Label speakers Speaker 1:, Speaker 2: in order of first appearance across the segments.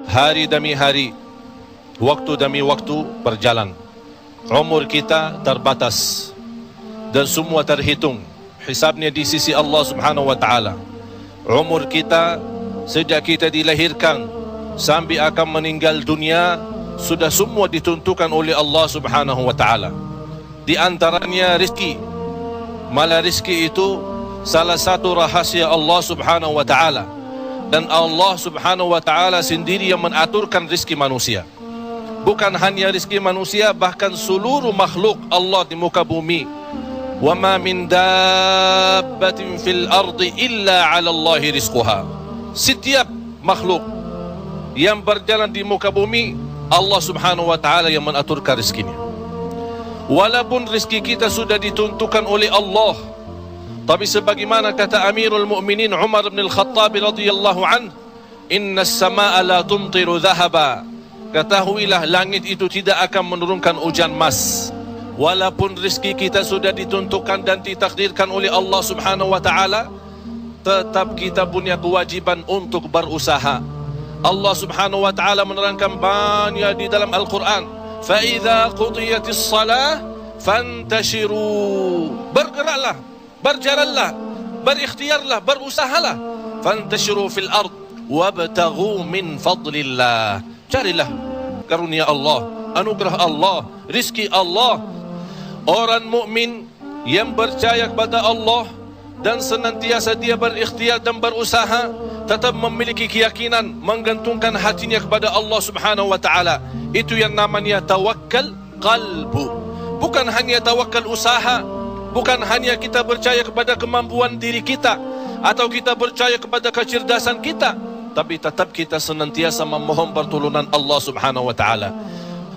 Speaker 1: Hari demi hari, waktu demi waktu berjalan. Umur kita terbatas dan semua terhitung hisabnya di sisi Allah Subhanahu wa taala. Umur kita sejak kita dilahirkan sampai akan meninggal dunia sudah semua ditentukan oleh Allah Subhanahu wa taala. Di antaranya rezeki. Malah rezeki itu salah satu rahasia Allah Subhanahu wa taala. Dan Allah Subhanahu wa taala sendiri yang mengaturkan rezeki manusia. Bukan hanya rezeki manusia, bahkan seluruh makhluk Allah di muka bumi. Wa ma min dabbatin fil ardi illa 'ala Allahi rizquha. Setiap makhluk yang berjalan di muka bumi, Allah Subhanahu wa taala yang mengaturkan rezekinya. Walaupun rezeki kita sudah ditentukan oleh Allah, tapi sebagaimana kata Amirul Mukminin Umar bin Al-Khattab radhiyallahu an, "Inna as-samaa'a la tumtiru dhahaba." Ketahuilah langit itu tidak akan menurunkan hujan emas. Walaupun rezeki kita sudah ditentukan dan ditakdirkan oleh Allah Subhanahu wa taala, tetap kita punya kewajiban untuk berusaha. Allah Subhanahu wa taala menerangkan banyak di dalam Al-Qur'an, "Fa idza qudiyatis shalah fantashiru." Bergeraklah, berjalanlah, berikhtiarlah, berusahalah. Fantashiru fil ard wabtaghu min fadlillah. Carilah karunia Allah, anugerah Allah, rizki Allah. Orang mukmin yang percaya kepada Allah dan senantiasa dia berikhtiar dan berusaha, tetap memiliki keyakinan, menggantungkan hatinya kepada Allah Subhanahu wa taala. Itu yang namanya tawakkal qalbu. Bukan hanya tawakkal usaha, bukan hanya kita percaya kepada kemampuan diri kita atau kita percaya kepada kecerdasan kita, tapi tetap kita senantiasa memohon pertolongan Allah Subhanahu wa taala.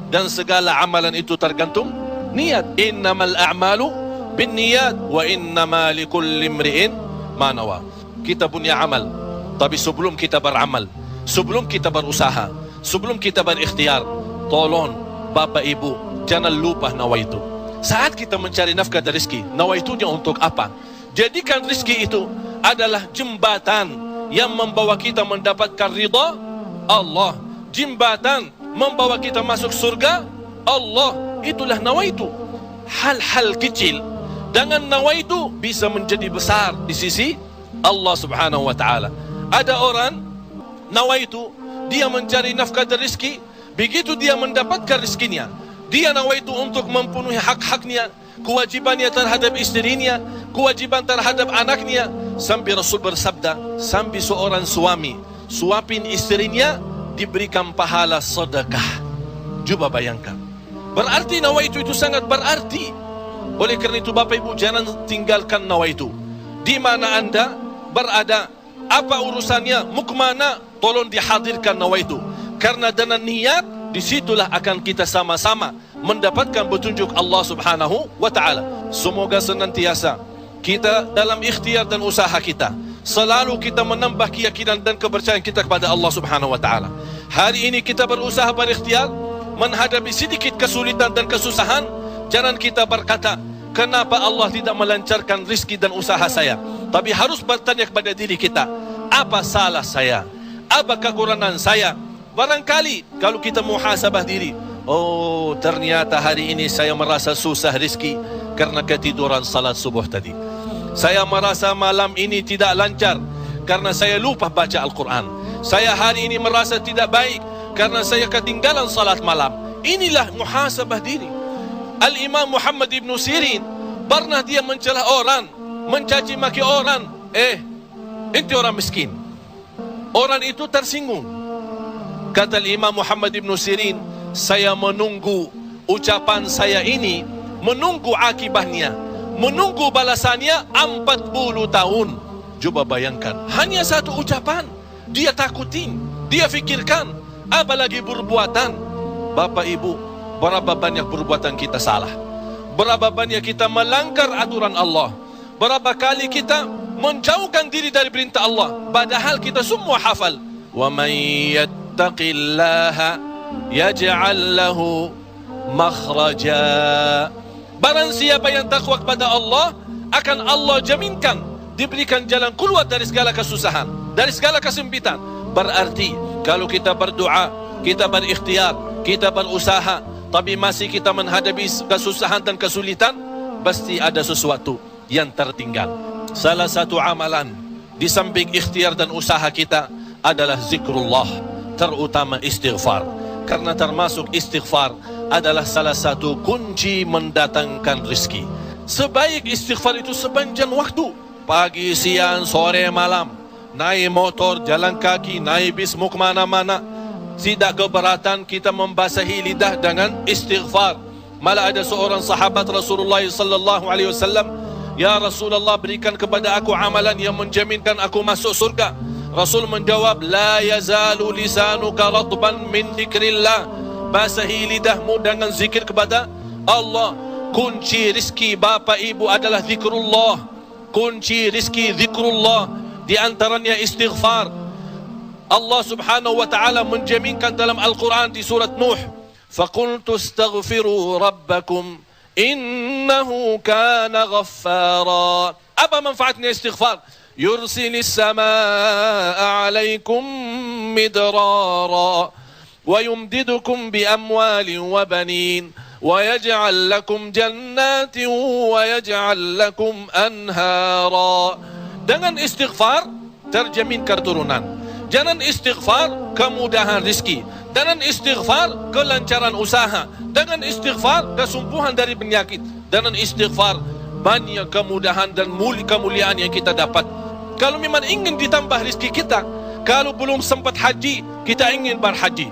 Speaker 1: Dan segala amalan itu tergantung niat. Innamal a'malu binniyat wa innama likulli imri'in ma nawa. Kita punya amal, tapi sebelum kita beramal, sebelum kita berusaha, sebelum kita berikhtiar, tolong Bapak Ibu jangan lupa nawaitu. Saat kita mencari nafkah dan rezeki, nawaitunya untuk apa? Jadikan rezeki itu adalah jembatan yang membawa kita mendapatkan ridha Allah, jembatan membawa kita masuk surga Allah. Itulah nawaitu. Hal-hal kecil dengan nawaitu bisa menjadi besar di sisi Allah Subhanahu wa taala. Ada orang nawaitu, dia mencari nafkah dan rezeki, begitu dia mendapatkan rezekinya, dia nawaitu untuk memenuhi hak-haknya, kewajibannya terhadap istrinya, kewajiban terhadap anaknya. Sampai Rasul bersabda, sampai seorang suami suapin istrinya diberikan pahala sedekah. Coba bayangkan, berarti nawaitu itu sangat berarti. Oleh kerana itu Bapak Ibu jangan tinggalkan nawaitu. Di mana anda berada, apa urusannya, mau kemana, tolong dihadirkan nawaitu. Karena dengan niat, disitulah akan kita sama-sama mendapatkan petunjuk Allah Subhanahu wa ta'ala. Semoga senantiasa kita dalam ikhtiar dan usaha kita, selalu kita menambah keyakinan dan kepercayaan kita kepada Allah Subhanahu wa ta'ala. Hari ini kita berusaha berikhtiar, menghadapi sedikit kesulitan dan kesusahan, jangan kita berkata, kenapa Allah tidak melancarkan rezeki dan usaha saya? Tapi harus bertanya kepada diri kita, apa salah saya? Apa kekurangan saya? Barangkali kalau kita muhasabah diri, oh ternyata hari ini saya merasa susah rezeki karena ketiduran salat subuh tadi. Saya merasa malam ini tidak lancar karena saya lupa baca Al-Quran. Saya hari ini merasa tidak baik karena saya ketinggalan salat malam. Inilah muhasabah diri. Al-Imam Muhammad ibn Sirin pernah dia mencela orang, mencaci maki orang. Itu orang miskin. Orang itu tersinggung. Kata Imam Muhammad ibn Sirin, saya menunggu ucapan saya ini, menunggu akibatnya, menunggu balasannya 40 tahun. Coba bayangkan, hanya satu ucapan dia takutin, dia fikirkan, apalagi perbuatan. Bapak Ibu, berapa banyak perbuatan kita salah, berapa banyak kita melanggar aturan Allah, berapa kali kita menjauhkan diri dari perintah Allah, padahal kita semua hafal. Wa man yattaqillaha yaj'al lahu makhraja. Barang siapa yang takwa kepada Allah, akan Allah jaminkan diberikan jalan keluar dari segala kesusahan, dari segala kesempitan. Berarti Kalau kita berdoa, kita berikhtiar, kita berusaha, tapi masih kita menghadapi kesusahan dan kesulitan, pasti ada sesuatu yang tertinggal. Salah satu amalan di samping ikhtiar dan usaha kita adalah zikrullah, terutama istighfar. Karena termasuk istighfar adalah salah satu kunci mendatangkan rezeki. Sebaik istighfar itu sepanjang waktu, pagi, siang, sore, malam, naik motor, jalan kaki, naik bis, mau kemana-mana, tidak keberatan kita membasahi lidah dengan istighfar. Malah ada seorang sahabat Rasulullah sallallahu alaihi wasallam, "Ya Rasulullah, berikan kepada aku amalan yang menjaminkan aku masuk surga." Rasul menjawab, "La yazalu lisanuka ratban min dzikrillah." Basahi lidahmu dengan zikir kepada Allah. Kunci rizki bapa ibu adalah zikrullah. Kunci rizki zikrullah, di antaranya istighfar. Allah subhanahu wa ta'ala menjaminkan dalam Al-Quran di surat Nuh, "Faqultu astaghfiru rabbakum innahu kana ghaffara." Apa manfaatnya istighfar? Yursilis samaa alaikum midrara wa yumdidukum bi amwalin wa banin wa yaj'al lakum jannatin wa yaj'al lakum anhara. Dengan istighfar terjamin keturunan. Dengan istighfar kemudahan rezeki. Dengan istighfar kelancaran usaha. Dengan istighfar kesembuhan dari penyakit. Dengan istighfar banyak kemudahan dan kemuliaan yang kita dapat. Kalau memang ingin ditambah rezeki kita, kalau belum sempat haji, kita ingin berhaji.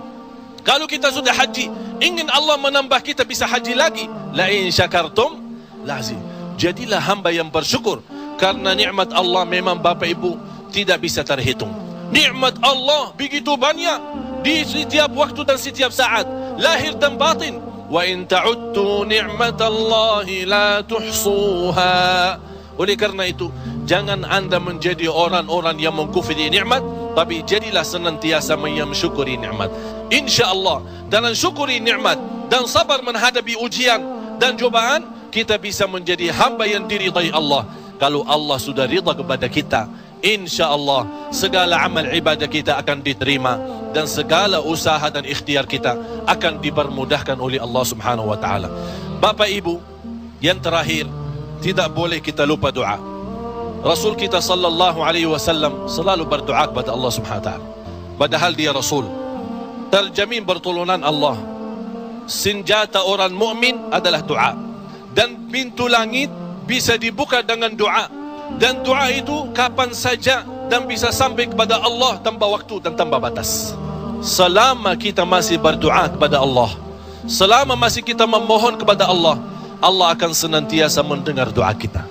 Speaker 1: Kalau kita sudah haji, ingin Allah menambah kita bisa haji lagi. La in syakartum lazim. Jadilah hamba yang bersyukur, karena nikmat Allah memang Bapak Ibu tidak bisa terhitung. Nikmat Allah begitu banyak di setiap waktu dan setiap saat, lahir dan batin. Wa in ta'uddu ni'matallahi la tuhsuha. Oleh karena itu, jangan anda menjadi orang-orang yang mengkufri nikmat, tapi jadilah senantiasa mensyukuri nikmat. InsyaAllah dengan syukuri nikmat dan sabar menghadapi ujian dan cobaan, kita bisa menjadi hamba yang diridai Allah. Kalau Allah sudah ridha kepada kita, InsyaAllah segala amal ibadah kita akan diterima, dan segala usaha dan ikhtiar kita akan dipermudahkan oleh Allah subhanahu wa ta'ala. Bapak Ibu, yang terakhir, tidak boleh kita lupa doa. Rasul kita sallallahu alaihi wasallam selalu berdoa kepada Allah subhanahu wa ta'ala. Padahal dia Rasul, terjamin pertolongan Allah. Senjata orang mukmin adalah doa, dan pintu langit bisa dibuka dengan doa. Dan doa itu kapan saja dan bisa sampai kepada Allah tanpa waktu dan tanpa batas. Selama kita masih berdoa kepada Allah, selama masih kita memohon kepada Allah, Allah akan senantiasa mendengar doa kita.